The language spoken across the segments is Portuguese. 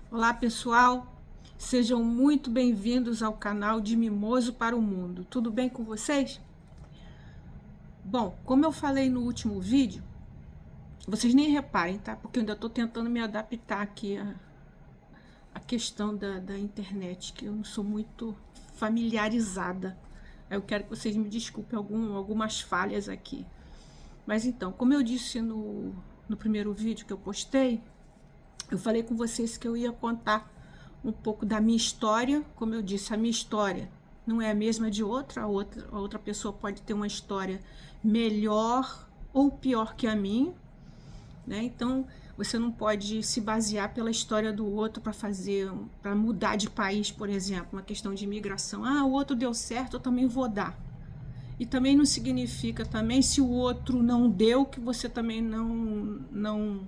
Olá pessoal, sejam muito bem-vindos ao canal de Mimoso para o Mundo. Tudo bem com vocês? Bom, como eu falei no último vídeo, vocês nem reparem, tá? Porque eu ainda estou tentando me adaptar aqui à questão da internet, que eu não sou muito familiarizada. Eu quero que vocês me desculpem algumas falhas aqui. Mas então, como eu disse no primeiro vídeo que eu postei, eu falei com vocês que eu ia contar um pouco da minha história. Como eu disse, a minha história não é a mesma de outra. A outra pessoa pode ter uma história melhor ou pior que a minha, né? Então, você não pode se basear pela história do outro para mudar de país, por exemplo, uma questão de imigração. Ah, o outro deu certo, eu também vou dar. E também não significa também, se o outro não deu, que você também não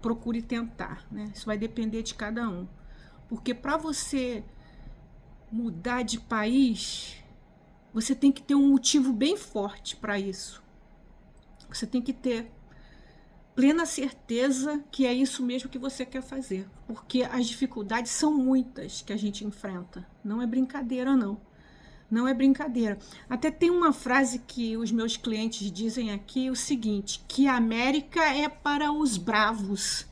procure tentar, né? Isso vai depender de cada um. Porque para você mudar de país, você tem que ter um motivo bem forte para isso. Você tem que ter plena certeza que é isso mesmo que você quer fazer. Porque as dificuldades são muitas que a gente enfrenta. Não é brincadeira, não. Não é brincadeira. Até tem uma frase que os meus clientes dizem aqui, o seguinte, que a América é para os bravos.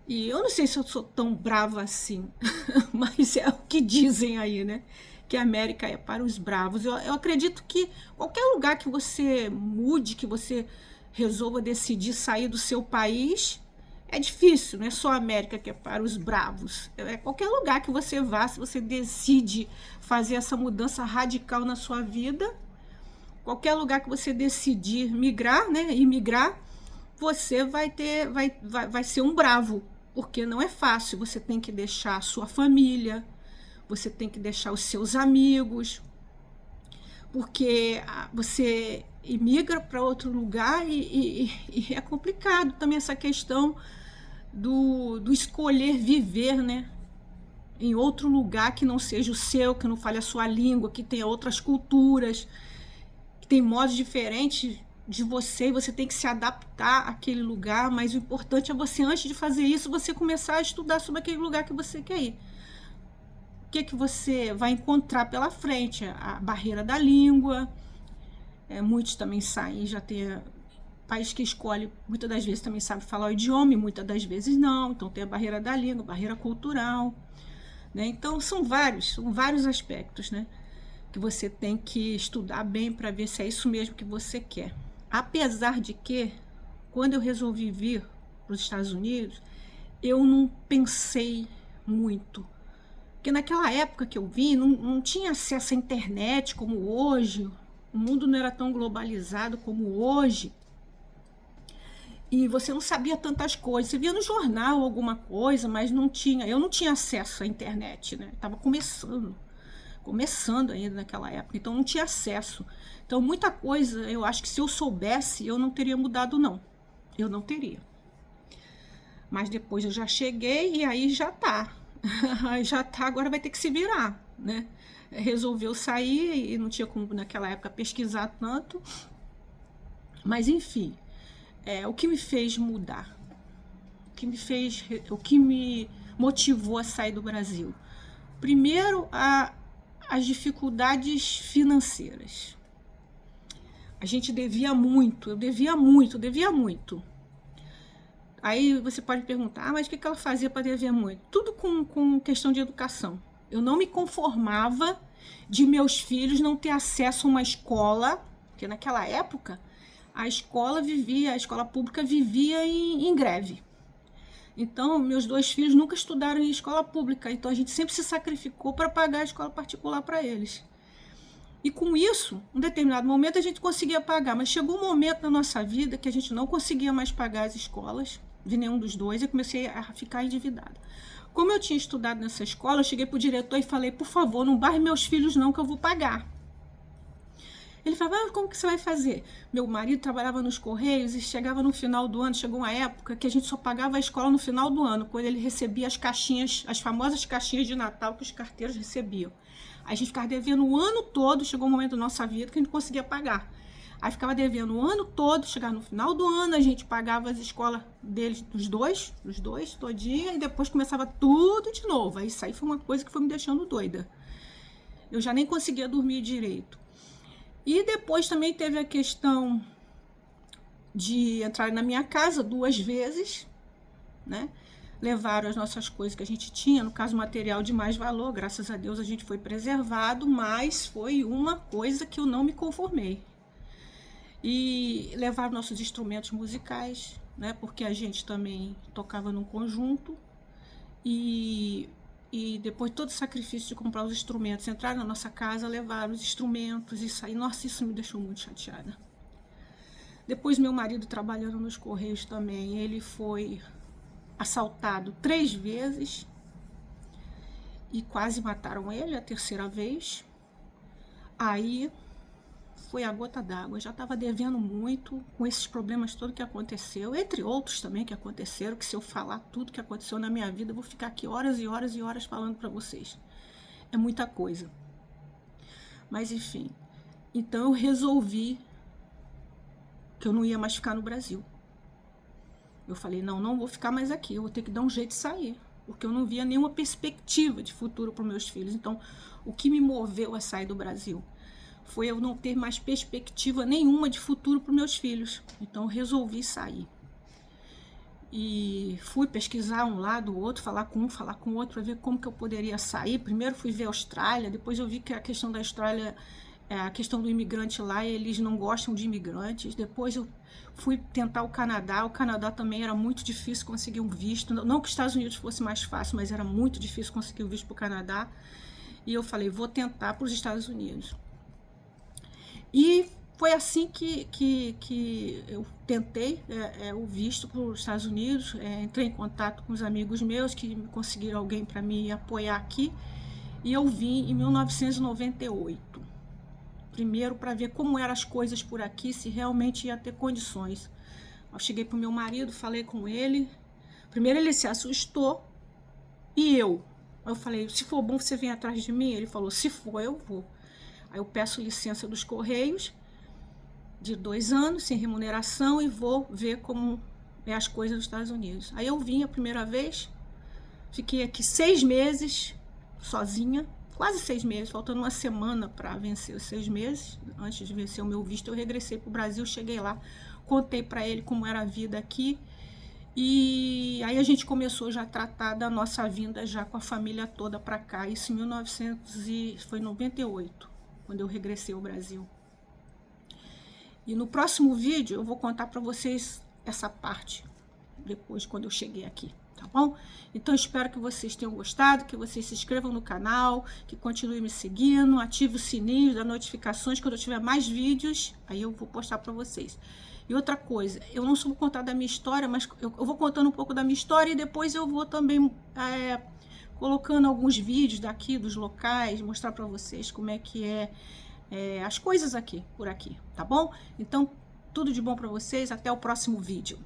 E eu não sei se eu sou tão brava assim, mas é o que dizem aí, né? Que a América é para os bravos. Eu acredito que qualquer lugar que você mude, que você resolva decidir sair do seu país, é difícil, não é só a América que é para os bravos. É qualquer lugar que você vá, se você decide fazer essa mudança radical na sua vida, qualquer lugar que você decidir migrar, né, imigrar, você vai ser um bravo, porque não é fácil. Você tem que deixar a sua família, você tem que deixar os seus amigos, porque você imigra para outro lugar e é complicado também essa questão do escolher viver, né, em outro lugar que não seja o seu, que não fale a sua língua, que tenha outras culturas, que tem modos diferentes de você, e você tem que se adaptar àquele lugar. Mas o importante é você, antes de fazer isso, você começar a estudar sobre aquele lugar que você quer ir. O que você vai encontrar pela frente? A barreira da língua. Muitos também saem, já tem país que escolhe, muitas das vezes também sabe falar o idioma, e muitas das vezes não. Então tem a barreira da língua, barreira cultural, né? Então são vários aspectos, né, que você tem que estudar bem para ver se é isso mesmo que você quer. Apesar de que, quando eu resolvi vir para os Estados Unidos, eu não pensei muito. Porque naquela época que eu vim, não tinha acesso à internet como hoje, o mundo não era tão globalizado como hoje, e você não sabia tantas coisas. Você via no jornal alguma coisa, mas não tinha. Eu não tinha acesso à internet, né? Estava começando ainda naquela época, então não tinha acesso. Então muita coisa, eu acho que se eu soubesse, eu não teria mudado, não. Eu não teria. Mas depois eu já cheguei e aí já tá. Já tá, agora vai ter que se virar, né? Resolveu sair e não tinha como naquela época pesquisar tanto. Mas enfim, o que me fez mudar? O que me motivou a sair do Brasil? Primeiro, as dificuldades financeiras. A gente devia muito, eu devia muito. Aí você pode perguntar, mas o que ela fazia para dever muito? Tudo com questão de educação. Eu não me conformava de meus filhos não ter acesso a uma escola, porque naquela época a escola pública vivia em greve. Então, meus dois filhos nunca estudaram em escola pública, então a gente sempre se sacrificou para pagar a escola particular para eles. E com isso, em um determinado momento a gente conseguia pagar, mas chegou um momento na nossa vida que a gente não conseguia mais pagar as escolas de nenhum dos dois, e comecei a ficar endividada. Como eu tinha estudado nessa escola, eu cheguei para o diretor e falei, por favor, não barre meus filhos não, que eu vou pagar. Ele falava, como que você vai fazer? Meu marido trabalhava nos Correios e chegava no final do ano, chegou uma época que a gente só pagava a escola no final do ano, quando ele recebia as caixinhas, as famosas caixinhas de Natal que os carteiros recebiam. A gente ficava devendo o ano todo, chegou um momento da nossa vida que a gente não conseguia pagar. Aí ficava devendo o ano todo, chegar no final do ano, a gente pagava as escolas deles, dos dois, todinha, e depois começava tudo de novo. Aí isso aí foi uma coisa que foi me deixando doida. Eu já nem conseguia dormir direito. E depois também teve a questão de entrar na minha casa 2 vezes, né? Levaram as nossas coisas que a gente tinha, no caso material de mais valor, graças a Deus a gente foi preservado, mas foi uma coisa que eu não me conformei. E levaram nossos instrumentos musicais, né? Porque a gente também tocava num conjunto e depois todo o sacrifício de comprar os instrumentos, entraram na nossa casa, levaram os instrumentos e sair. Nossa, isso me deixou muito chateada. Depois meu marido trabalhando nos Correios também, ele foi assaltado 3 vezes e quase mataram ele a 3ª vez. Aí foi a gota d'água, já estava devendo muito com esses problemas todos que aconteceu, entre outros também que aconteceram, que se eu falar tudo que aconteceu na minha vida, eu vou ficar aqui horas e horas e horas falando para vocês. É muita coisa. Mas enfim, então eu resolvi que eu não ia mais ficar no Brasil. Eu falei, não vou ficar mais aqui, eu vou ter que dar um jeito de sair, porque eu não via nenhuma perspectiva de futuro para os meus filhos. Então, o que me moveu a sair do Brasil foi eu não ter mais perspectiva nenhuma de futuro para os meus filhos. Então, eu resolvi sair. E fui pesquisar um lado, o outro, falar com um, falar com o outro, para ver como que eu poderia sair. Primeiro fui ver a Austrália, depois eu vi que a questão da Austrália, a questão do imigrante lá, eles não gostam de imigrantes. Depois eu fui tentar o Canadá também era muito difícil conseguir um visto. Não que os Estados Unidos fosse mais fácil, mas era muito difícil conseguir um visto para o Canadá. E eu falei, vou tentar para os Estados Unidos. E foi assim que eu tentei o visto para os Estados Unidos. Entrei em contato com os amigos meus que conseguiram alguém para me apoiar aqui. E eu vim em 1998. Primeiro para ver como eram as coisas por aqui, se realmente ia ter condições. Eu cheguei para o meu marido, falei com ele. Primeiro ele se assustou e eu falei, se for bom você vem atrás de mim? Ele falou, se for eu vou. Aí eu peço licença dos Correios de 2 anos, sem remuneração, e vou ver como é as coisas nos Estados Unidos. Aí eu vim a primeira vez, fiquei aqui 6 meses sozinha, quase 6 meses, faltando uma semana para vencer os 6 meses. Antes de vencer o meu visto, eu regressei para o Brasil, cheguei lá, contei para ele como era a vida aqui. E aí a gente começou já a tratar da nossa vinda já com a família toda para cá. Isso em 1998, quando eu regressei ao Brasil. E no próximo vídeo eu vou contar para vocês essa parte, depois quando eu cheguei aqui, tá bom? Então espero que vocês tenham gostado, que vocês se inscrevam no canal, que continuem me seguindo, ative o sininho das notificações, quando eu tiver mais vídeos, aí eu vou postar para vocês. E outra coisa, eu não só vou contar da minha história, mas eu vou contando um pouco da minha história e depois eu vou também colocando alguns vídeos daqui, dos locais, mostrar para vocês como é que as coisas aqui, por aqui, tá bom? Então, tudo de bom para vocês, até o próximo vídeo.